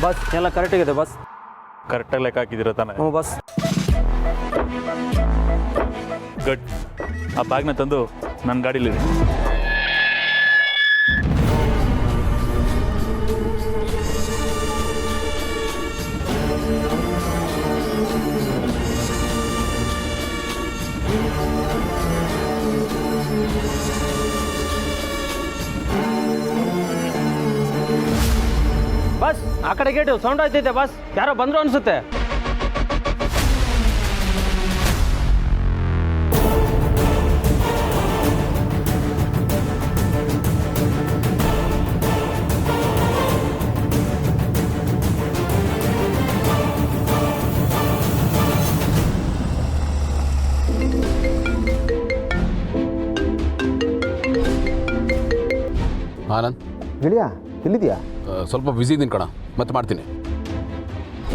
Bus ಎಲ್ಲ ಕರೆಕ್ಟಾಗಿದೆ bus. ಕರೆಕ್ಟಾಗಿ ಲೆಕ್ಕ ಹಾಕಿದ್ದೀರ ತಾನೆ? ಹ್ಞೂ ಬಸ್. ಗುಡ್. ಆ ಬ್ಯಾಗ್ನ ತಂದು ನನ್ನ ಗಾಡೀಲಿದೆ. ಬಸ್ ಆ ಕಡೆ ಗೇಟು ಸೌಂಡ್ ಆಗ್ತೈತೆ ಬಸ್. ಯಾರೋ ಬಂದ್ರು ಅನ್ಸುತ್ತೆ. ಆನಂದ್ ಗೆಳೆಯ ಎಲ್ಲಿದೆಯಾ? ಸ್ವಲ್ಪ ಬ್ಯುಸಿ ಇದ್ದೀನಿ ಕಣ, ಮತ್ತೆ ಮಾಡ್ತೀನಿ.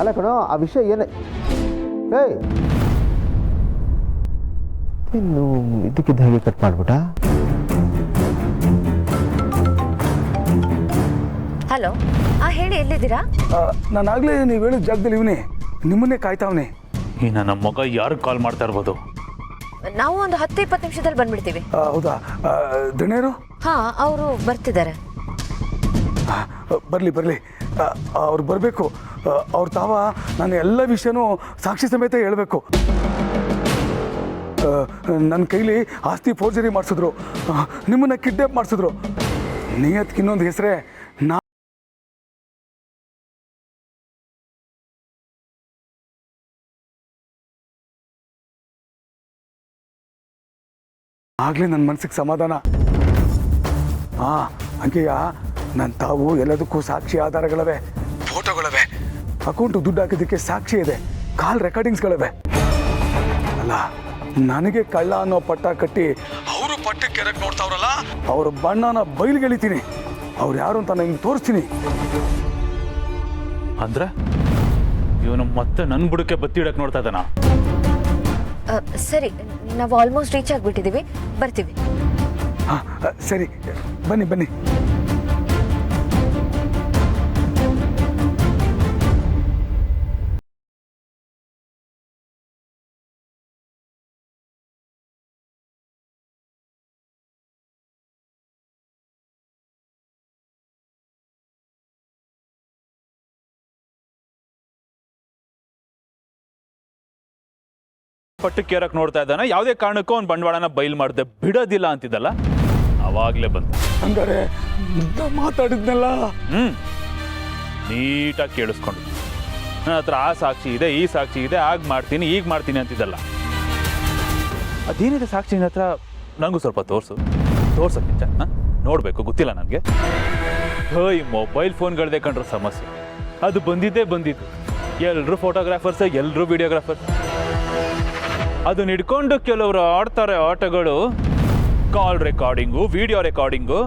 ಅಲ್ಲ ಕಣೋ, ಆ ವಿಷಯ ಏನೇ ಏಯ್ ಇನ್ನು ಇದಕ್ಕಿದ್ದ ಹಾಗೆ ಕಟ್ ಮಾಡ್ಬಿಟ್ಟ. ಹಲೋ, ಹೇಳಿ, ಎಲ್ಲಿದ್ದೀರಾ? ನಾನಾಗಲೇ ನೀವು ಹೇಳಿದ ಜಾಗದಲ್ಲಿ ಇವನೇ ನಿಮ್ಮನ್ನೇ ಕಾಯ್ತಾವನೆ. ಈ ನನ್ನ ಮಗ ಯಾರು ಕಾಲ್ ಮಾಡ್ತಾ ಇರ್ಬೋದು? ನಾವು ಒಂದು 10-20 ನಿಮಿಷದಲ್ಲಿ ಬಂದ್ಬಿಡ್ತೀವಿ. ಹೌದಾ? ದಣಿಯರು? ಹಾ, ಅವರು ಬರ್ತಿದ್ದಾರೆ. ಬರಲಿ ಬರಲಿ, ಅವ್ರು ಬರಬೇಕು. ಅವ್ರ ತಾವ ನಾನು ಎಲ್ಲ ವಿಷಯನೂ ಸಾಕ್ಷಿ ಸಮೇತ ಹೇಳಬೇಕು. ನನ್ನ ಕೈಲಿ ಆಸ್ತಿ ಫೋರ್ಜರಿ ಮಾಡಿಸಿದ್ರು, ನಿಮ್ಮನ್ನ ಕಿಡ್ನಾಪ್ ಮಾಡಿಸಿದ್ರು. ನಿಯತ್ಗೆ ಇನ್ನೊಂದು ಹೆಸರೇ ನಾ. ಆಗಲೇ ನನ್ನ ಮನಸ್ಸಿಗೆ ಸಮಾಧಾನ. ಹಂಗೆಯಾ ನನ್ನ ತಾವು ಎಲ್ಲದಕ್ಕೂ ಸಾಕ್ಷಿ ಆಧಾರಗಳವೆ, ಫೋಟೋಗಳವೆ, ಅಕೌಂಟು ದುಡ್ಡು ಹಾಕಿದ್ದಕ್ಕೆ ಸಾಕ್ಷಿ ಇದೆ, ಕಾಲ್ ರೆಕಾರ್ಡಿಂಗ್ಸ್ಗಳವೆ. ಅಲ್ಲ, ನನಗೆ ಕಳ್ಳ ಅನ್ನೋ ಪಟ್ಟ ಕಟ್ಟಿ ಅವರು ಪಟ್ಟಕ್ಕೆ ಕೆರಕ್ಕೆ ನೋಡ್ತಾವ್ರಲ್ಲ, ಅವ್ರ ಬಣ್ಣನ ಬಯಲಿಗೆಳಿತೀನಿ. ಅವ್ರು ಯಾರು ಅಂತ ನಿಮ್ಗೆ ತೋರಿಸ್ತೀನಿ. ಅಂದ್ರೆ ಇವನು ಮತ್ತೆ ನನ್ನ ಬುಡಕ್ಕೆ ಬತ್ತಿ ಇಡಕ್ಕೆ ನೋಡ್ತಾ ಇದ್ದಾನ? ಸರಿ, ನಾವು ಆಲ್ಮೋಸ್ಟ್ ರೀಚ್ ಆಗಿಬಿಟ್ಟಿದ್ದೀವಿ, ಬರ್ತೀವಿ. ಹಾಂ ಸರಿ, ಬನ್ನಿ ಬನ್ನಿ. ಪಟ್ಟಕ್ಕೆ ಕೇರಕ್ಕೆ ನೋಡ್ತಾ ಇದ್ದಾನ? ಯಾವುದೇ ಕಾರಣಕ್ಕೂ ಅವ್ನು ಬಂಡವಾಳನ ಬಯಲು ಮಾಡಿದೆ ಬಿಡೋದಿಲ್ಲ ಅಂತಿದ್ದಲ್ಲ, ಅವಾಗಲೇ ಬಂದ. ಅಂದರೆ ಮಾತಾಡಿದ್ನಲ್ಲ. ನೀಟಾಗಿ ಕೇಳಿಸ್ಕೊಂಡು ನನ್ನ ಹತ್ರ ಆ ಸಾಕ್ಷಿ ಇದೆ, ಈ ಸಾಕ್ಷಿ ಇದೆ, ಆಗ ಮಾಡ್ತೀನಿ, ಈಗ ಮಾಡ್ತೀನಿ ಅಂತಿದ್ದಲ್ಲ. ಅದೇನಿದೆ ಸಾಕ್ಷಿ ನಿನ್ನ ಹತ್ರ? ನನಗೂ ಸ್ವಲ್ಪ ತೋರ್ಸಕ್ಕಿಂತ ನೋಡಬೇಕು, ಗೊತ್ತಿಲ್ಲ ನನಗೆ. ಈ ಮೊಬೈಲ್ ಫೋನ್ಗಳದೇ ಕಂಡ್ರೆ ಸಮಸ್ಯೆ. ಅದು ಬಂದಿದ್ದು ಎಲ್ಲರೂ ಫೋಟೋಗ್ರಾಫರ್ಸ್, ಎಲ್ಲರೂ ವಿಡಿಯೋಗ್ರಾಫರ್ಸ್. ಅದನ್ನ ಹಿಡ್ಕೊಂಡು ಕೆಲವರು ಆಡ್ತಾರೆ ಆಟಗಳು, ಕಾಲ್ ರೆಕಾರ್ಡಿಂಗು, ವಿಡಿಯೋ ರೆಕಾರ್ಡಿಂಗು.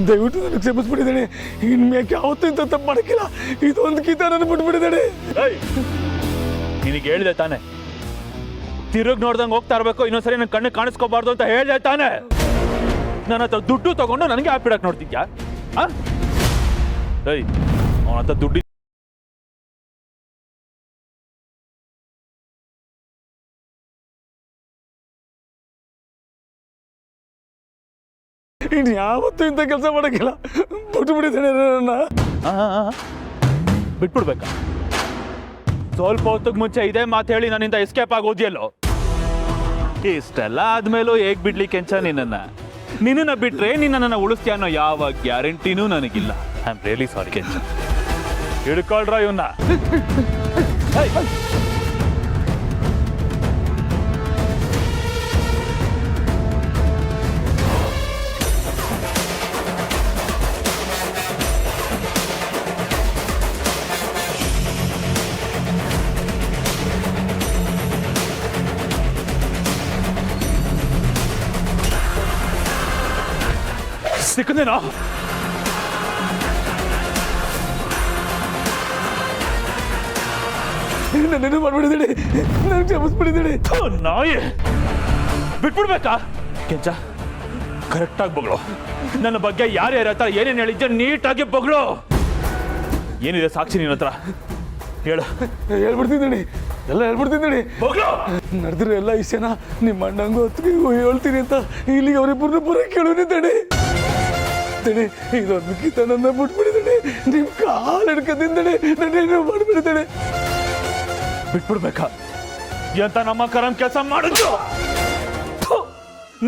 ದಯವಿಟ್ಟು ನನಗೆ ಕ್ಷಮಿಸ್ಬಿಟ್ಟಿದ್ದಾನೆ. ಇನ್ಮ್ಯಾಕೆ ಯಾವತ್ತೂ ಇಂಥ ತಪ್ಪು ಮಾಡೋಕ್ಕಿಲ್ಲ. ಇದೊಂದು ಗೀತ ನನ್ನ ಬಿಟ್ಬಿಟ್ಟಿದ್ದಾನೆ. ನಿನಗೆ ಹೇಳಿದೆ ತಾನೆ, ತಿರುಗಿ ನೋಡ್ದಂಗೆ ಹೋಗ್ತಾ ಇರಬೇಕು, ಇನ್ನೊಂದ್ಸರಿ ನನ್ನ ಕಣ್ಣು ಕಾಣಿಸ್ಕೋಬಾರ್ದು ಅಂತ ಹೇಳಿದೆ ತಾನೆ. ನನ್ನ ಹತ್ರ ದುಡ್ಡು ತಗೊಂಡು ನನಗೆ ಆಪಿಡಕ್ಕೆ ನೋಡ್ತಿದ್ಯಾ? ಅವನ ಹತ್ರ ದುಡ್ಡು ಇನ್ನು ಯಾವತ್ತೂ ಇಂಥ ಕೆಲಸ ಮಾಡೋಕ್ಕಿಲ್ಲ. ಬಿಟ್ಬಿಟ್ಟಿದ್ದಾನೆ ನನ್ನ. ಬಿಟ್ಬಿಡ್ಬೇಕಾ? ಸ್ವಲ್ಪ ಹೊತ್ತಿಗೆ ಮುಂಚೆ ಇದೇ ಮಾತು ಹೇಳಿ ನನ್ನಿಂದ ಎಸ್ಕೇಪ್ ಆಗೋದಿಯಲ್ಲೋ. ಇಷ್ಟೆಲ್ಲ ಆದ್ಮೇಲೂ ಹೇಗೆ ಬಿಡ್ಲಿ ಕೆಂಚ ನಿನ್ನನ್ನು ಬಿಟ್ರೆ ನಿನ್ನನ್ನು ಉಳಿಸ್ತೀಯ ಅನ್ನೋ ಯಾವ ಗ್ಯಾರಂಟಿನೂ ನನಗಿಲ್ಲ. ಐ ಆಮ್ ರಿಯಲಿ ಸಾರಿ ಕೆಂಚ. ಹಿಡ್ಕೊಳ್ರ ಇವನ್ನ. ಸಿಕ್ಕದೇನಾ? ನನ್ನೇನು ಮಾಡ್ಬಿಡಿದೇಳಿ, ನಾನು ಕ್ಷಮಿಸ್ಬಿಡಿದೇಳಿ. ನಾಯಿ ಬಿಟ್ಬಿಡ್ಬೇಕಾ ಕೆಂಚ? ಕರೆಕ್ಟಾಗಿ ಬೊಗಳು. ನನ್ನ ಬಗ್ಗೆ ಯಾರ್ಯಾರ ಹತ್ರ ಏನೇನು ಹೇಳಿದ್ದೆ ನೀಟಾಗಿ ಬೊಗಳು. ಏನಿದೆ ಸಾಕ್ಷಿ ನಿನ್ನ ಹತ್ರ? ಹೇಳು. ಹೇಳ್ಬಿಡ್ತಿದ್ದೀನಿ ಎಲ್ಲ ಹೇಳ್ಬಿಡ್ತಿದ್ದೀನಿ. ನಡೆದ್ರೆ ಎಲ್ಲ ವಿಷಯನ ನಿಮ್ಮ ಅಣ್ಣಂಗೂ ಹೊತ್ತಿಗೂ ಹೇಳ್ತೀನಿ ಅಂತ ಇಲ್ಲಿಗೆ ಅವರಿಬ್ಬರನ್ನ ಬರೋ ಕೇಳೋನಿ ತಡಿ ತಡಿ. ಇದೊಂದು ಗೀತ ನನ್ನ ಬಿಟ್ಬಿಡಿದಡಿ. ನಿಮ್ಮ ಕಾಲು ಹಿಡ್ಕದಿಂದಡಿ ನನ್ನೇನು ಮಾಡ್ಬಿಡಿದಡಿ. ಬಿಟ್ಬಿಡ್ಬೇಕಾ ಎಂತ ನಮ್ಮ ಕರಂ ಕೆಲಸ ಮಾಡಿದ್ರು?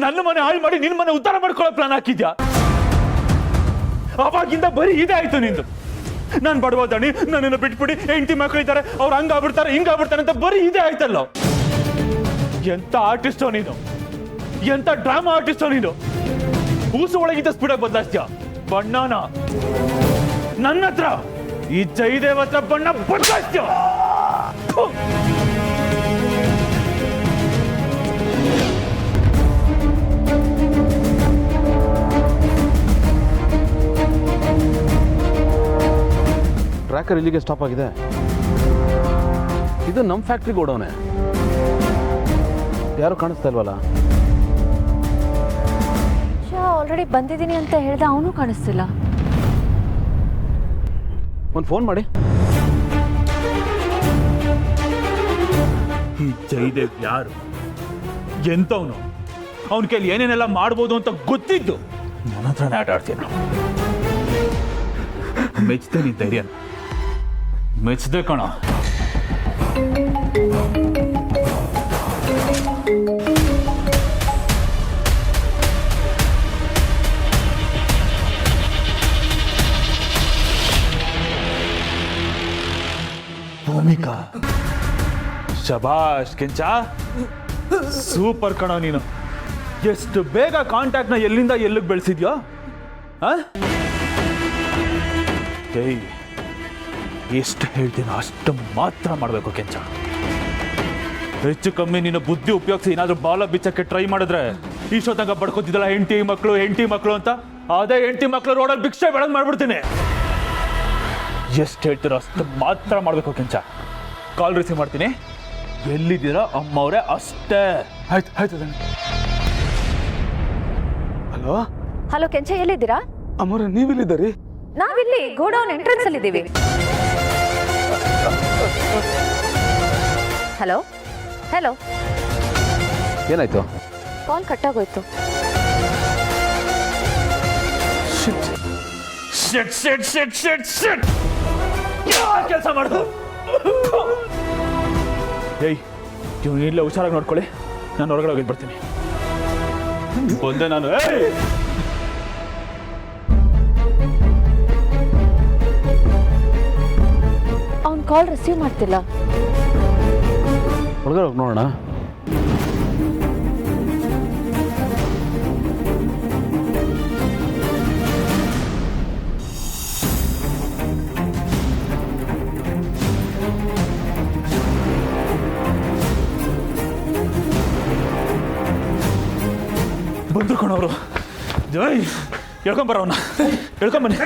ನನ್ನ ಮನೆ ಹಾಳು ಮಾಡಿ ನಿನ್ನ ಮನೆ ಉದ್ಧಾರ ಮಾಡ್ಕೊಳ್ಳೋ ಪ್ಲಾನ್ ಹಾಕಿದ್ಯಾ? ಅವಾಗಿಂದ ಬರೀ ಇದೇ ಆಯ್ತು ನಿಂದು. ನಾನು ಬಡವ ದಣಿ, ನನ್ನನ್ನು ಬಿಟ್ಬಿಡಿ, ಹೆಂಡತಿ ಮಕ್ಕಳಿದ್ದಾರೆ, ಅವ್ರು ಹಂಗಾಗ್ಬಿಡ್ತಾರೆ ಹಿಂಗಾಗ್ಬಿಡ್ತಾರೆ ಅಂತ ಬರೀ ಇದೇ ಆಯ್ತಲ್ಲ. ಎಂತ ಆರ್ಟಿಸ್ಟೋ ನೀನು, ಎಂತ ಡ್ರಾಮಾ ಆರ್ಟಿಸ್ಟೋ ನೀನು. ಊಸು ಒಳಗಿದ್ದ ಸ್ಪೀಡಾಗಿ ಬದಲಾಯಿಸ್ತೀಯ ಬಣ್ಣನ. ನನ್ನ ಹತ್ರ ಈ ಜಯದೇವ್ ಹತ್ರ ಬಣ್ಣ ಬದಲಾಯಿಸ್ತೀಯ. ಟ್ರ್ಯಾಕರ್ ಇಲ್ಲಿಗೆ ಸ್ಟಾಪ್ ಆಗಿದೆ. ಇದು ನಮ್ಮ ಫ್ಯಾಕ್ಟ್ರಿ ಗೋಡೌನೆ. ಯಾರು ಕಾಣಿಸ್ತಾ ಇಲ್ವಲ್ಲ? ಆಲ್ರೆಡಿ ಬಂದಿದ್ದೀನಿ ಅಂತ ಹೇಳ್ದ, ಅವನು ಕಾಣಿಸ್ತಿಲ್ಲ. ಒಂದು ಫೋನ್ ಮಾಡಿ. ಈ ಜಯದೇವ್ ಯಾರು, ಎಂತವನು, ಅವನ ಕೈಲಿ ಏನೇನೆಲ್ಲ ಮಾಡ್ಬೋದು ಅಂತ ಗೊತ್ತಿದ್ದು ನನ್ನ ಹತ್ರನೇ ಆಟ ಆಡ್ತೀನಿ. ಮೆಚ್ಚದೆ ನೀ ಧೈರ್ಯ, ಮೆಚ್ಚದೆ ಕಣ. ಭೂಮಿಕಾ, ಶಬಾಷ್ ಕೆಂಚ, ಸೂಪರ್ ಕಣ ನೀನು. ಎಷ್ಟು ಬೇಗ ಕಾಂಟ್ಯಾಕ್ಟ್ನ ಎಲ್ಲಿಂದ ಎಲ್ಲಿಗೆ ಬೆಳೆಸಿದ್ಯೋ. ಏಯ್, ಎಷ್ಟು ಹೇಳ್ತೀನೋ ಅಷ್ಟು ಮಾತ್ರ ಮಾಡಬೇಕು ಕೆಂಚ. ಹೆಚ್ಚು ಕಮ್ಮಿ ನಿನ್ನ ಬುದ್ಧಿ ಉಪಯೋಗಿಸಿ ಏನಾದರೂ ಬಾಲ ಬಿಚ್ಚಕ್ಕೆ ಟ್ರೈ ಮಾಡಿದ್ರೆ ಇಷ್ಟೊತ್ತಂಗ ಬಡ್ಕೋತಿದ್ದಲ್ಲ ಹೆಂಡತಿ ಮಕ್ಕಳು ಅಂತ, ಅದೇ ಹೆಂಡತಿ ಮಕ್ಕಳು ರೋಡಲ್ಲಿ ಭಿಕ್ಷೆ ಬೆಳೆದು ಮಾಡ್ಬಿಡ್ತೀನಿ. ಎಷ್ಟು ಹೇಳ್ತೀರೋ ಅಷ್ಟು ಮಾತ್ರ ಮಾಡಬೇಕು ಕೆಂಚ. ಕಾಲ್ ರಿಸೀವ್ ಮಾಡ್ತೀನಿ. ಎಲ್ಲಿದ್ದೀರಾ ಅಮ್ಮವ್ರೆ ಅಷ್ಟೇ. ಆಯ್ತು ಆಯ್ತು. ಹಲೋ ಹಲೋ ಕೆಂಚ, ಎಲ್ಲಿದ್ದೀರಾ? ಅಮ್ಮವ್ರ ನೀವೆಲ್ಲಿದ್ದೀರಿ? ನಾವಿಲ್ಲಿ ಗೋಡೌನ್ ಎಂಟ್ರೆನ್ಸ್ ಅಲ್ಲಿ ಇದ್ದೀವಿ. ಹಲೋ ಹಲೋ, ಏನಾಯ್ತು? ಕಾಲ್ ಕಟ್ಟಾಗೋಯ್ತು. ಕೆಲಸ ಮಾಡ್ದು. ಏಯ್, ನೀವು ಇಲ್ಲೇ ಹುಷಾರಾಗಿ ನೋಡ್ಕೊಳ್ಳಿ. ನಾನು ಹೊರಗಡೆ ಹೋಗಿ ಬರ್ತೀನಿ. ಬಂದೆ ನಾನು. ಅವ್ನು ಕಾಲ್ ರಿಸೀವ್ ಮಾಡ್ತಿಲ್ಲ. ಒಳಗಡೆ ಹೋಗಿ ನೋಡೋಣ. ಬಂದ್ರು ಕಣವರು. ಜೈ, ಹೇಳ್ಕೊಂಬರವನ್ನ, ಹೇಳ್ಕೊಂಬನ್ನಿ.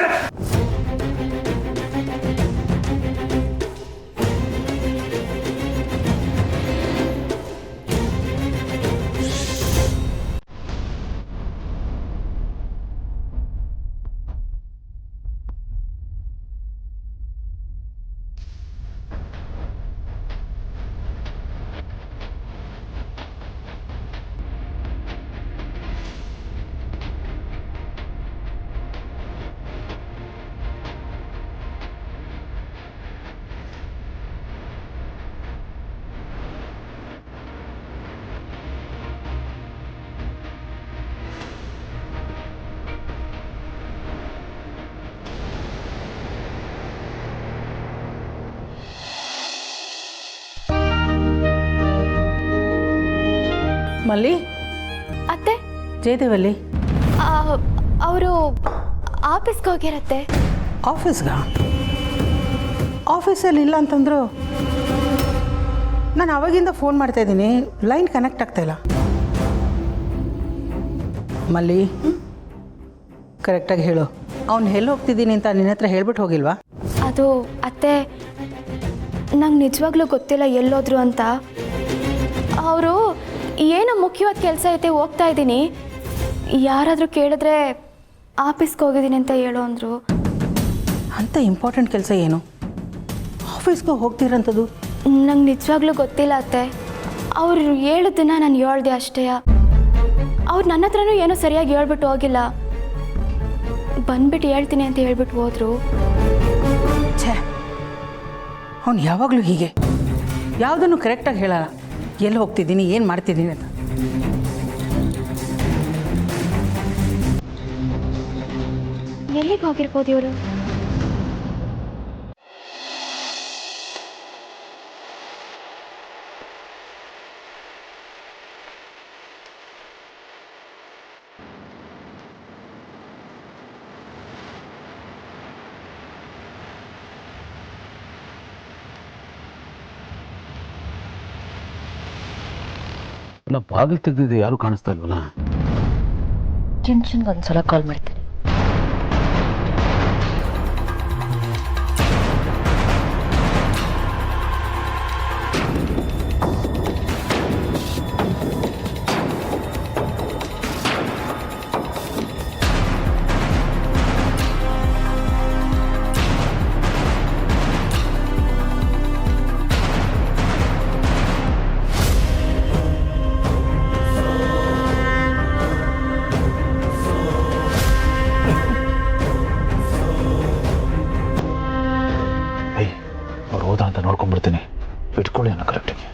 ಮಲ್ಲಿ, ಅತ್ತೆ, ಜಯದೇವಲ್ಲಿ ಅವರು ಆಫೀಸ್ಗೆ ಹೋಗಿರತ್ತೆ. ಆಫೀಸ್ಗ? ಆಫೀಸಲ್ಲಿ ಇಲ್ಲ ಅಂತಂದ್ರು. ನಾನು ಅವಾಗಿಂದ ಫೋನ್ ಮಾಡ್ತಾ ಇದ್ದೀನಿ, ಲೈನ್ ಕನೆಕ್ಟ್ ಆಗ್ತಾ ಇಲ್ಲ. ಮಲ್ಲಿ, ಕರೆಕ್ಟಾಗಿ ಹೇಳು, ಅವ್ನು ಎಲ್ಲಿ ಹೋಗ್ತಿದ್ದೀನಿ ಅಂತ ನಿನ್ನ ಹತ್ರ ಹೇಳ್ಬಿಟ್ಟು ಹೋಗಿಲ್ವಾ? ಅದು ಅತ್ತೆ, ನಂಗೆ ನಿಜವಾಗ್ಲೂ ಗೊತ್ತಿಲ್ಲ ಎಲ್ಲೋದ್ರು ಅಂತ. ಅವರು ಏನೋ ಮುಖ್ಯವಾದ ಕೆಲಸ ಐತೆ, ಹೋಗ್ತಾ ಇದ್ದೀನಿ, ಯಾರಾದರೂ ಕೇಳಿದ್ರೆ ಆಫೀಸ್ಗೆ ಹೋಗಿದ್ದೀನಿ ಅಂತ ಹೇಳು ಅಂದರು. ಅಂಥ ಇಂಪಾರ್ಟೆಂಟ್ ಕೆಲಸ ಏನು? ಆಫೀಸ್ಗೆ ಹೋಗ್ತಿರೋಂಥದ್ದು. ನಂಗೆ ನಿಜವಾಗ್ಲೂ ಗೊತ್ತಿಲ್ಲ ಅತ್ತೆ. ಅವ್ರು ಹೇಳಿದ್ದನ್ನ ನಾನು ಹೇಳ್ದೆ ಅಷ್ಟೇ. ಅವ್ರು ನನ್ನ ಹತ್ರನೂ ಏನೋ ಸರಿಯಾಗಿ ಹೇಳ್ಬಿಟ್ಟು ಹೋಗಿಲ್ಲ. ಬಂದ್ಬಿಟ್ಟು ಹೇಳ್ತೀನಿ ಅಂತ ಹೇಳ್ಬಿಟ್ಟು ಹೋದ್ರು. ಛೇ, ಅವ್ನು ಯಾವಾಗಲೂ ಹೀಗೆ ಯಾವುದನ್ನು ಕರೆಕ್ಟಾಗಿ ಹೇಳಲ್ಲ. ಎಲ್ಲಿ ಹೋಗ್ತಿದ್ದೀನಿ, ಏನು ಮಾಡ್ತಿದ್ದೀನಿ ಅಂತ. ಎಲ್ಲಿಗೆ ಹೋಗಿರ್ಬೋದು ಇವರು? ಅಲ್ಲ, ಬಾಗಿಲು ತೆಗೆದಿದೆ, ಯಾರು ಕಾಣಿಸ್ತಾ ಇಲ್ವಲ್ಲ? ಚಿನ್ಗೆ ಒಂದ್ಸಲ ಕಾಲ್ ಮಾಡ್ತೀನಿ. ಅವ್ರು ಹೋದ ಅಂತ ನೋಡ್ಕೊಂಡ್ಬಿಡ್ತೀನಿ. ಇಟ್ಕೊಳ್ಳಿ ಅನ್ನೋ ಕರೆಕ್ಟಾಗಿ.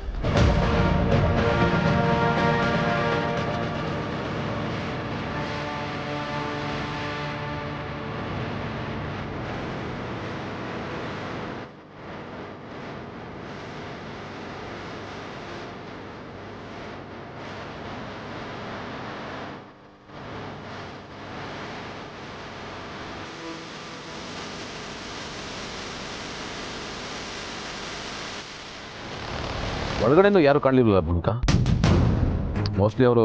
ಒಳಗಡೆನೂ ಯಾರು ಕಾಣಲಿಲ್ಲ ಭೂಮಿಕಾ. ಮೋಸ್ಟ್ಲಿ ಅವರು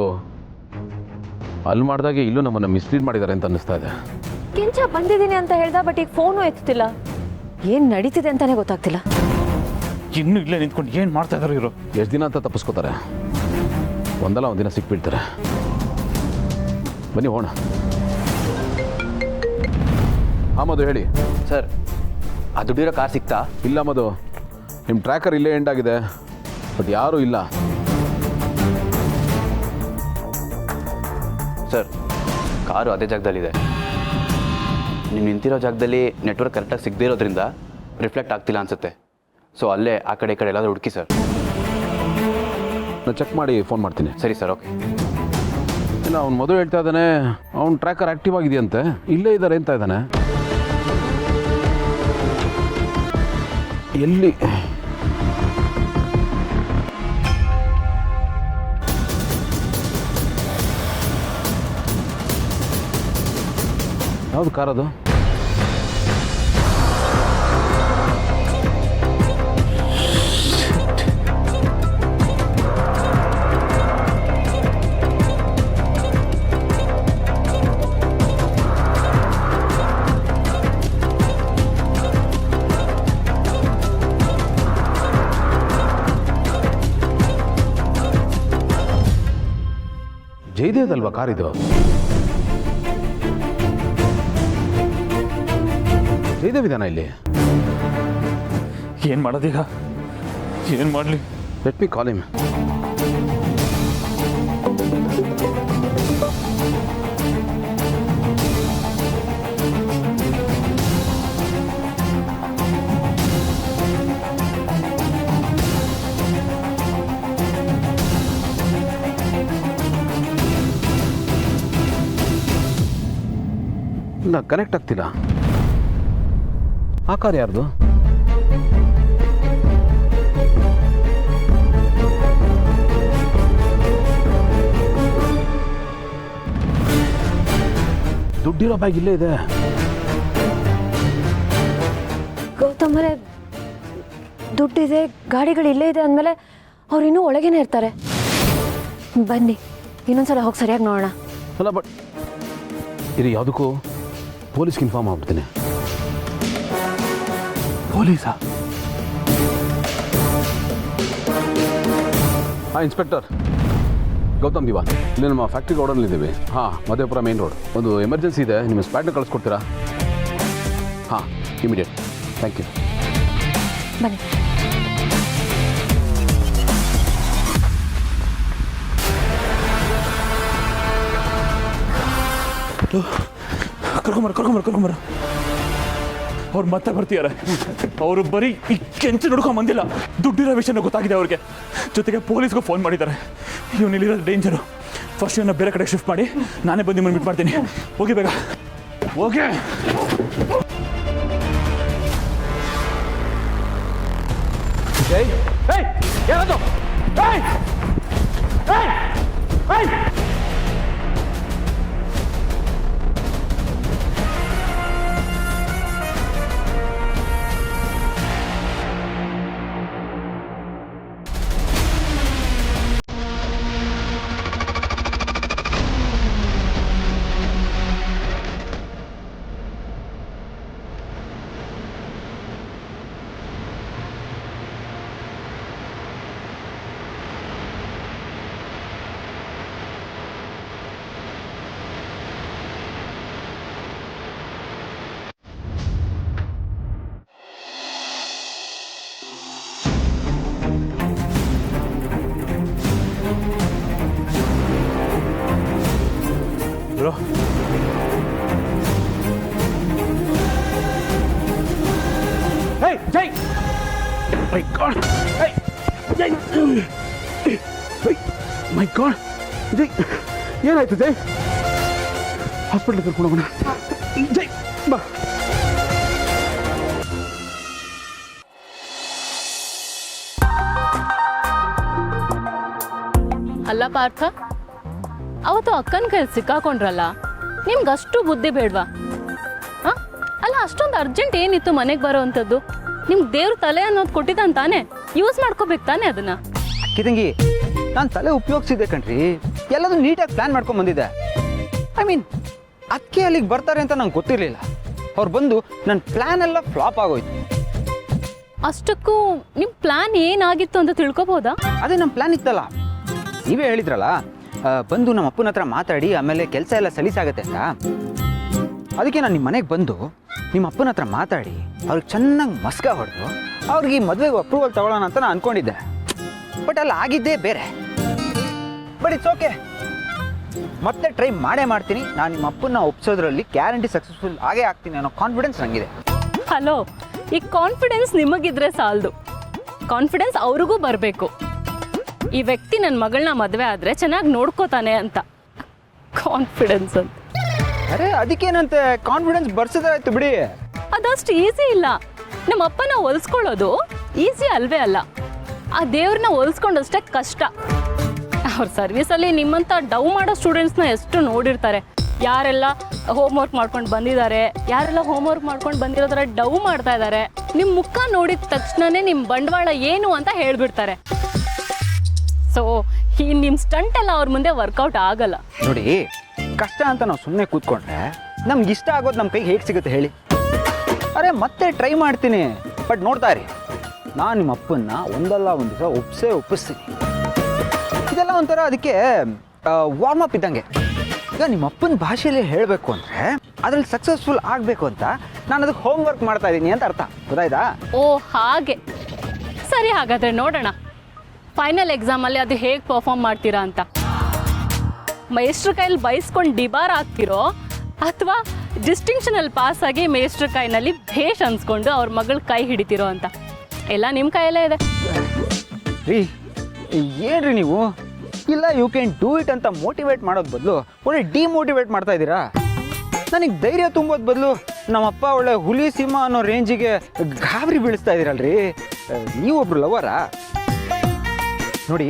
ಅಲ್ಲಿ ಮಾಡಿದಾಗೆ ಇಲ್ಲೂ ನಮ್ಮನ್ನು ಮಿಸ್ಲೀಡ್ ಮಾಡಿದ್ದಾರೆ ಅಂತ ಅನ್ನಿಸ್ತಾ ಇದೆ. ಕೆಂಚ ಬಂದಿದ್ದೀನಿ ಅಂತ ಹೇಳ್ದ, ಬಟ್ ಈಗ ಫೋನು ಎತ್ತುತ್ತಿಲ್ಲ. ಏನು ನಡೀತಿದೆ ಅಂತಾನೆ ಗೊತ್ತಾಗ್ತಿಲ್ಲ. ಇನ್ನೂ ಇಲ್ಲೇ ನಿಂತ್ಕೊಂಡು ಏನು ಮಾಡ್ತಾ ಇದಾರೆ ಇವರು? ಎಷ್ಟು ದಿನ ಅಂತ ತಪ್ಪಿಸ್ಕೋತಾರೆ? ಒಂದಲ್ಲ ಒಂದಿನ ಸಿಕ್ಬಿಡ್ತಾರೆ. ಬನ್ನಿ ಹೋಣ. ಹಾಂ ಮಧು, ಹೇಳಿ. ಸರ್, ಆ ದುಡ್ಡಿರೋ ಕಾರ್ ಸಿಕ್ತಾ? ಇಲ್ಲ ಮಧು, ನಿಮ್ಮ ಟ್ರ್ಯಾಕರ್ ಇಲ್ಲೇ ಎಂಡ್ ಆಗಿದೆ, ಬಟ್ ಯಾರೂ ಇಲ್ಲ. ಸರ್, ಕಾರು ಅದೇ ಜಾಗದಲ್ಲಿದೆ. ನೀವು ನಿಂತಿರೋ ಜಾಗದಲ್ಲಿ ನೆಟ್ವರ್ಕ್ ಕರೆಕ್ಟಾಗಿ ಸಿಗದೇ ಇರೋದ್ರಿಂದ ರಿಫ್ಲೆಕ್ಟ್ ಆಗ್ತಿಲ್ಲ ಅನಿಸುತ್ತೆ. ಸೊ ಅಲ್ಲೇ ಆ ಕಡೆ ಈ ಕಡೆ ಎಲ್ಲಾದರೂ ಹುಡುಕಿ ಸರ್. ನಾನು ಚೆಕ್ ಮಾಡಿ ಫೋನ್ ಮಾಡ್ತೀನಿ. ಸರಿ ಸರ್, ಓಕೆ. ಇಲ್ಲ, ಅವ್ನು ಮಧು ಹೇಳ್ತಾ ಇದ್ದಾನೆ ಅವ್ನ ಟ್ರ್ಯಾಕರ್ ಆ್ಯಕ್ಟಿವ್ ಆಗಿದೆಯಂತೆ, ಇಲ್ಲೇ ಇದ್ದಾರೆ ಅಂತ ಇದ್ದಾನೆ. ಎಲ್ಲಿ? ಯಾವುದು ಕಾರ್ ಅದು? ಜಯದೇವ್ದಲ್ವಾ ಕಾರ್ ಇದು? ಜಯದೇವ್ ಇದಾನ ಇಲ್ಲಿ? ಏನು ಮಾಡೋದೀಗ? ಏನು ಮಾಡಲಿ? Let me call him. ಇಲ್ಲ, ಕನೆಕ್ಟ್ ಆಗ್ತಿಲ್ಲ. ಆ ಕಾರ್ ಯಾರ್ದು? ದುಡ್ಡಿರೋ ಬ್ಯಾಗ್ ಇಲ್ಲೇ ಇದೆ. ಗೌತಮರೇ, ದುಡ್ಡಿದೆ, ಗಾಡಿಗಳು ಇಲ್ಲೇ ಇದೆ ಅಂದಮೇಲೆ ಅವ್ರು ಇನ್ನೂ ಒಳಗೇನೆ ಇರ್ತಾರೆ. ಬನ್ನಿ, ಇನ್ನೊಂದ್ಸಲ ಹೋಗಿ ಸರಿಯಾಗಿ ನೋಡೋಣ. ಅಲ್ಲ, ಬಟ್ ಇದು ಯಾವುದಕ್ಕೂ ಪೊಲೀಸ್ಗೆ ಇನ್ಫಾರ್ಮ್ ಆಗ್ಬಿಡ್ತೀನಿ. ಪೊಲೀಸಾ? ಹಾಂ, ಇನ್ಸ್ಪೆಕ್ಟರ್ ಗೌತಮ್ ದಿವಾನ್. ಇಲ್ಲಿ ನಮ್ಮ ಫ್ಯಾಕ್ಟ್ರಿ ರೋಡಲ್ಲಿದ್ದೀವಿ. ಹಾಂ, ಮಧೇಪುರ ಮೇನ್ ರೋಡ್. ಒಂದು ಎಮರ್ಜೆನ್ಸಿ ಇದೆ, ನಿಮ್ಮ ಸ್ಪಾಟ್ನ ಕಳಿಸ್ಕೊಡ್ತೀರಾ? ಹಾಂ. ಇಮಿಡಿಯೇಟ್. Thank you. ಬನ್ನಿ. ಕರ್ಕೊಂಬರ ಅವ್ರು ಮತ್ತೆ ಬರ್ತಿದ್ದಾರೆ. ಅವರು ಬರೀ ಈ ಕೆಂಚು ನೋಡ್ಕೊಂಡ್ ಬಂದಿಲ್ಲ, ದುಡ್ಡಿರೋ ವಿಷಯನೂ ಗೊತ್ತಾಗಿದೆ ಅವ್ರಿಗೆ. ಜೊತೆಗೆ ಪೊಲೀಸ್ಗೂ ಫೋನ್ ಮಾಡಿದ್ದಾರೆ. ಇವನಿಲ್ಲಿರೋ ಡೇಂಜರು. ಫಸ್ಟ್ ಇವನ್ನ ಬೇರೆ ಕಡೆ ಶಿಫ್ಟ್ ಮಾಡಿ ನಾನೇ ಬಂದು ನಿಮ್ಮನ್ನು ಮೀಟ್ ಮಾಡ್ತೀನಿ. ಹೋಗಿ ಬೇಗ ಓಕೆ. ಏನದು? ಬ್ರೋ, ಜೈ ಮೈ ಗಾಡ್. ಜೈ ಮೈ ಗಾಡ್. ಜೈ ಏನಾಯ್ತು ಜೈ? ಹಾಸ್ಪಿಟ್ಲ್ ಕರ್ಕೊಂಡು ಹೋಗೋಣ. ಜೈ ಬಾ. ಅಲ್ಲ ಪಾರ್ಥ, ಅವತ್ತು ಅಕ್ಕನ ಕೈಲಿ ಸಿಕ್ಕಾಕೊಂಡ್ರಲ್ಲ, ನಿಮ್ಗಷ್ಟು ಬುದ್ಧಿ ಬೇಡ್ವಾ? ಹಾಂ, ಅಲ್ಲ ಅಷ್ಟೊಂದು ಅರ್ಜೆಂಟ್ ಏನಿತ್ತು ಮನೆಗೆ ಬರೋ ಅಂಥದ್ದು? ನಿಮ್ಗೆ ದೇವ್ರ ತಲೆ ಅನ್ನೋದು ಕೊಟ್ಟಿದ್ದಾನೆ ತಾನೇ, ಯೂಸ್ ಮಾಡ್ಕೋಬೇಕು ತಾನೇ ಅದನ್ನು? ಕಿದಂಗಿ, ನಾನು ತಲೆ ಉಪಯೋಗಿಸಿದ್ದೆ ಕಣ್ರಿ. ಎಲ್ಲದೂ ನೀಟಾಗಿ ಪ್ಲ್ಯಾನ್ ಮಾಡ್ಕೊಂಡು ಬಂದಿದ್ದೆ. ಐ ಮೀನ್, ಅದಕ್ಕೆ ಅಲ್ಲಿಗೆ ಬರ್ತಾರೆ ಅಂತ ನಂಗೆ ಗೊತ್ತಿರಲಿಲ್ಲ. ಅವ್ರು ಬಂದು ನನ್ನ ಪ್ಲ್ಯಾನ್ ಎಲ್ಲ ಫ್ಲಾಪ್ ಆಗೋಯ್ತು. ಅಷ್ಟಕ್ಕೂ ನಿಮ್ಮ ಪ್ಲ್ಯಾನ್ ಏನಾಗಿತ್ತು ಅಂತ ತಿಳ್ಕೊಬೋದಾ? ಅದೇ ನಮ್ಮ ಪ್ಲ್ಯಾನ್ ಇತ್ತಲ್ಲ, ನೀವೇ ಹೇಳಿದ್ರಲ್ಲ, ಬಂದು ನಮ್ಮ ಅಪ್ಪನ ಹತ್ರ ಮಾತಾಡಿ ಆಮೇಲೆ ಕೆಲಸ ಎಲ್ಲ ಸಲೀಸಾಗತ್ತೆ ಅಂತ. ಅದಕ್ಕೆ ನಾನು ನಿಮ್ಮ ಮನೆಗೆ ಬಂದು ನಿಮ್ಮ ಅಪ್ಪನ ಹತ್ರ ಮಾತಾಡಿ ಅವ್ರಿಗೆ ಚೆನ್ನಾಗಿ ಮಸ್ಕ ಹೊಡೆದು ಅವ್ರಿಗೆ ಈ ಮದುವೆಗೆ ಅಪ್ರೂವಲ್ ತಗೊಳ್ಳೋಣ ಅಂತ ನಾನು ಅಂದ್ಕೊಂಡಿದ್ದೆ. ಬಟ್ ಅಲ್ಲಿ ಆಗಿದ್ದೇ ಬೇರೆ. ಬಟ್ ಇಟ್ಸ್ ಓಕೆ, ಮತ್ತೆ ಟ್ರೈ ಮಾಡೇ ಮಾಡ್ತೀನಿ. ನಾನು ನಿಮ್ಮ ಅಪ್ಪನ ಒಪ್ಸೋದ್ರಲ್ಲಿ ಗ್ಯಾರಂಟಿ ಸಕ್ಸಸ್ಫುಲ್ ಆಗೇ ಆಗ್ತೀನಿ ಅನ್ನೋ ಕಾನ್ಫಿಡೆನ್ಸ್ ನನಗಿದೆ. ಹಲೋ, ಈ ಕಾನ್ಫಿಡೆನ್ಸ್ ನಿಮಗಿದ್ರೆ ಸಾಲದು, ಕಾನ್ಫಿಡೆನ್ಸ್ ಅವ್ರಿಗೂ ಬರಬೇಕು. ಈ ವ್ಯಕ್ತಿ ನನ್ನ ಮಗಳನ್ನ ಮದುವೆ ಆದರೆ ಚೆನ್ನಾಗಿ ನೋಡ್ಕೋತಾನೆ ಅಂತ ಕಾನ್ಫಿಡೆನ್ಸ್ ಅಂತ. ಅರೆ ಅದಕ್ಕೇನಂತೆ, ಕಾನ್ಫಿಡೆನ್ಸ್ ಬರ್ಸಿದ್ರಾಯ್ತು ಬಿಡಿ. ಅದಷ್ಟು ಈಸಿ ಇಲ್ಲ. ನಮ್ಮ ಅಪ್ಪನ ಹೊಲಿಸ್ಕೊಳ್ಳೋದು ಈಸಿ ಅಲ್ವೇ ಅಲ್ಲ, ಆ ದೇವ್ರನ್ನ ಹೊಲಿಸ್ಕೊಂಡಷ್ಟೇ ಕಷ್ಟ. ಅವ್ರ ಸರ್ವಿಸಲ್ಲಿ ನಿಮ್ಮಂಥ ಡವ್ ಮಾಡೋ ಸ್ಟೂಡೆಂಟ್ಸ್ನ ಎಷ್ಟು ನೋಡಿರ್ತಾರೆ. ಯಾರೆಲ್ಲ ಹೋಮ್ವರ್ಕ್ ಮಾಡ್ಕೊಂಡು ಬಂದಿದ್ದಾರೆ, ಯಾರೆಲ್ಲ ಹೋಮ್ವರ್ಕ್ ಮಾಡ್ಕೊಂಡು ಬಂದಿರೋದ್ರ ಡವ್ ಮಾಡ್ತಾ ಇದ್ದಾರೆ. ನಿಮ್ಮ ಮುಖ ನೋಡಿದ ತಕ್ಷಣನೇ ನಿಮ್ಮ ಬಂಡವಾಳ ಏನು ಅಂತ ಹೇಳ್ಬಿಡ್ತಾರೆ. ಸೊ ಈ ನಿಮ್ಮ ಸ್ಟಂಟ್ ಎಲ್ಲ ಅವ್ರ ಮುಂದೆ ವರ್ಕೌಟ್ ಆಗಲ್ಲ. ನೋಡಿ, ಕಷ್ಟ ಅಂತ ನಾವು ಸುಮ್ಮನೆ ಕೂತ್ಕೊಂಡ್ರೆ ನಮ್ಗೆ ಇಷ್ಟ ಆಗೋದು ನಮ್ಮ ಕೈಗೆ ಹೇಗೆ ಸಿಗುತ್ತೆ ಹೇಳಿ? ಅರೆ ಮತ್ತೆ ಟ್ರೈ ಮಾಡ್ತೀನಿ. ಬಟ್ ನೋಡ್ತಾ ಇರಿ, ನಾನು ನಿಮ್ಮ ಅಪ್ಪನ್ನ ಒಂದಲ್ಲ ಒಂದು ದಿವಸ ಒಪ್ಪಿಸ್ತೀನಿ. ಇದೆಲ್ಲ ಒಂಥರ ಅದಕ್ಕೆ ವಾರ್ಮ್ ಅಪ್ ಇದ್ದಂಗೆ. ಈಗ ನಿಮ್ಮ ಅಪ್ಪನ ಭಾಷೆಯಲ್ಲಿ ಹೇಳಬೇಕು ಅಂದರೆ ಅದ್ರಲ್ಲಿ ಸಕ್ಸಸ್ಫುಲ್ ಆಗಬೇಕು ಅಂತ ನಾನು ಅದಕ್ಕೆ ಹೋಮ್ವರ್ಕ್ ಮಾಡ್ತಾ ಇದ್ದೀನಿ ಅಂತ ಅರ್ಥ. ಗೊತ್ತಾಯ್ತಾ? ಓ ಹಾಗೆ, ಸರಿ. ಹಾಗಾದರೆ ನೋಡೋಣ ಫೈನಲ್ ಎಕ್ಸಾಮಲ್ಲಿ ಅದು ಹೇಗೆ ಪರ್ಫಾರ್ಮ್ ಮಾಡ್ತೀರಾ ಅಂತ. ಮೇಷ್ಟ್ರ ಕೈಯಲ್ಲಿ ಬೈಸ್ಕೊಂಡು ಡಿಬಾರ್ ಆಗ್ತಿರೋ ಅಥವಾ ಡಿಸ್ಟಿಂಕ್ಷನಲ್ಲಿ ಪಾಸ್ ಆಗಿ ಮೇಷ್ಟ್ರ ಕೈನಲ್ಲಿ ಭೇಷ್ ಅನ್ಸ್ಕೊಂಡು ಅವ್ರ ಮಗಳ ಕೈ ಹಿಡಿತಿರೋ ಅಂತ ಎಲ್ಲ ನಿಮ್ಮ ಕೈಯಲ್ಲೇ ಇದೆ. ರೀ ಏನ್ರಿ ನೀವು, ಇಲ್ಲ ಯು ಕ್ಯಾನ್ ಡೂ ಇಟ್ ಅಂತ ಮೋಟಿವೇಟ್ ಮಾಡೋದು ಬದಲು ಒಳ್ಳೆ ಡಿಮೋಟಿವೇಟ್ ಮಾಡ್ತಾ ಇದ್ದೀರಾ. ನನಗೆ ಧೈರ್ಯ ತುಂಬೋದು ಬದಲು ನಮ್ಮಪ್ಪ ಒಳ್ಳೆ ಹುಲಿ ಸಿಂಹ ಅನ್ನೋ ರೇಂಜಿಗೆ ಗಾಬರಿ ಬೀಳಿಸ್ತಾ ಇದ್ದೀರಲ್ರಿ. ನೀವೊಬ್ರು ಲವರಾ? ನೋಡಿ,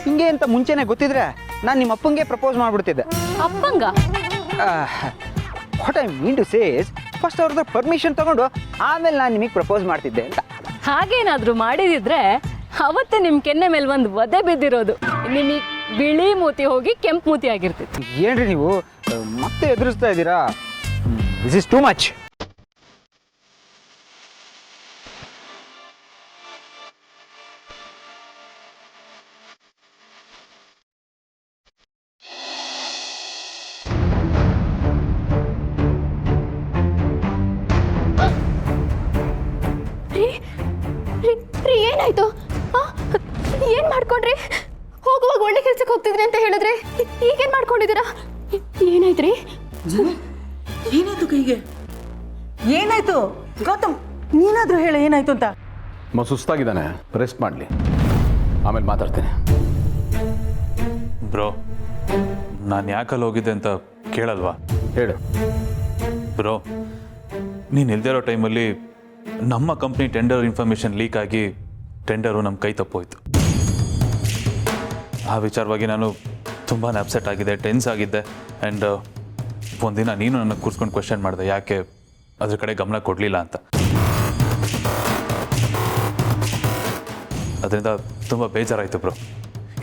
ಹಿಂಗೆ ಅಂತ ಮುಂಚೆನೆ ಗೊತ್ತಿದ್ರೆ ನಾನು ನಿಮ್ಮ ಅಪ್ಪಂಗೆ ಪ್ರಪೋಸ್ ಮಾಡಿಬಿಡ್ತಿದ್ದೆ. ಅಪ್ಪಂಗ? What I mean to say is, first ಅವ್ರದ್ದು ಪರ್ಮಿಷನ್ ತಗೊಂಡು ಆಮೇಲೆ ನಾನು ನಿಮಗೆ ಪ್ರಪೋಸ್ ಮಾಡ್ತಿದ್ದೆ ಅಂತ. ಹಾಗೇನಾದರೂ ಮಾಡಿದಿದ್ರೆ ಅವತ್ತೇ ನಿಮ್ಮ ಕೆನ್ನೆ ಮೇಲೆ ಒಂದು ಒದೆ ಬಿದ್ದಿರೋದು. ನಿಮಗೆ ಬಿಳಿ ಮೂತಿ ಹೋಗಿ ಕೆಂಪು ಮೂತಿ ಆಗಿರ್ತಿತ್ತು. ಏನ್ರಿ ನೀವು ಮತ್ತೆ ಎದುರಿಸ್ತಾ ಇದ್ದೀರಾ? This is too much. ರೀ ಏನಾಯ್ತು? ಏನು ಮಾಡ್ಕೊಂಡ್ರಿ? ಹೋಗುವಾಗ ಒಳ್ಳೆ ಕೆಲ್ಸಕ್ಕೆ ಹೋಗ್ತಿದ್ರಿ ಅಂತ ಹೇಳಿದ್ರೆ ಈಗೇನು ಮಾಡ್ಕೊಂಡಿದ್ದೀರಾ? ಏನಾಯ್ತು ರೀ? ಏನಾಯ್ತು ಕೈಗೆ? ಏನಾಯ್ತು ಗೌತಮ್? ನೀನಾದ್ರೂ ಹೇಳ ಏನಾಯ್ತು ಅಂತ. ಸುಸ್ತಾಗಿದ್ದಾನೆ, ರೆಸ್ಟ್ ಮಾಡಲಿ, ಆಮೇಲೆ ಮಾತಾಡ್ತೇನೆ. ಬ್ರೋ, ನಾನು ಯಾಕಲ್ಲಿ ಹೋಗಿದ್ದೆ ಅಂತ ಕೇಳಲ್ವಾ? ಹೇಳು. ಬ್ರೋ, ನೀನು ಇಲ್ದೇ ಇರೋ ಟೈಮಲ್ಲಿ ನಮ್ಮ ಕಂಪ್ನಿ ಟೆಂಡರ್ ಇನ್ಫಾರ್ಮೇಷನ್ ಲೀಕ್ ಆಗಿ ಟೆಂಡರು ನಮ್ಮ ಕೈ ತಪ್ಪೋಯ್ತು. ಆ ವಿಚಾರವಾಗಿ ನಾನು ತುಂಬಾ ಅಪ್ಸೆಟ್ ಆಗಿದೆ, ಟೆನ್ಸ್ ಆಗಿದ್ದೆ. ಆ್ಯಂಡ್ ಒಂದಿನ ನೀನು ನನಗೆ ಕೂರಿಸ್ಕೊಂಡು ಕ್ವೆಶ್ಚನ್ ಮಾಡಿದೆ ಯಾಕೆ ಅದ್ರ ಕಡೆ ಗಮನ ಕೊಡಲಿಲ್ಲ ಅಂತ. ಅದರಿಂದ ತುಂಬ ಬೇಜಾರಾಯಿತು ಬ್ರೋ.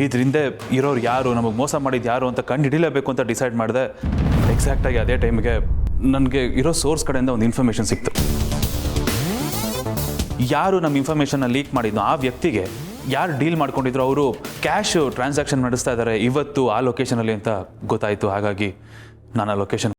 ಇದರಿಂದ ಇರೋರು ಯಾರು, ನಮಗೆ ಮೋಸ ಮಾಡಿದ್ದು ಯಾರು ಅಂತ ಕಂಡು ಹಿಡಿಲೇಬೇಕು ಅಂತ ಡಿಸೈಡ್ ಮಾಡಿದೆ. ಎಕ್ಸಾಕ್ಟಾಗಿ ಅದೇ ಟೈಮ್ಗೆ ನನಗೆ ಇರೋ ಸೋರ್ಸ್ ಕಡೆಯಿಂದ ಒಂದು ಇನ್ಫಾರ್ಮೇಷನ್ ಸಿಕ್ತು. ಯಾರು ನಮ್ಮ ಇನ್ಫಾರ್ಮೇಷನ್ನ ಲೀಕ್ ಮಾಡಿದ್ನೋ ಆ ವ್ಯಕ್ತಿಗೆ ಯಾರು ಡೀಲ್ ಮಾಡ್ಕೊಂಡಿದ್ರು ಅವರು ಕ್ಯಾಶ್ ಟ್ರಾನ್ಸಾಕ್ಷನ್ ನಡೆಸ್ತಾ ಇದ್ದಾರೆ ಇವತ್ತು ಆ ಲೊಕೇಶನಲ್ಲಿ ಅಂತ ಗೊತ್ತಾಯಿತು. ಹಾಗಾಗಿ ನಾನು ಆ ಲೊಕೇಶನ್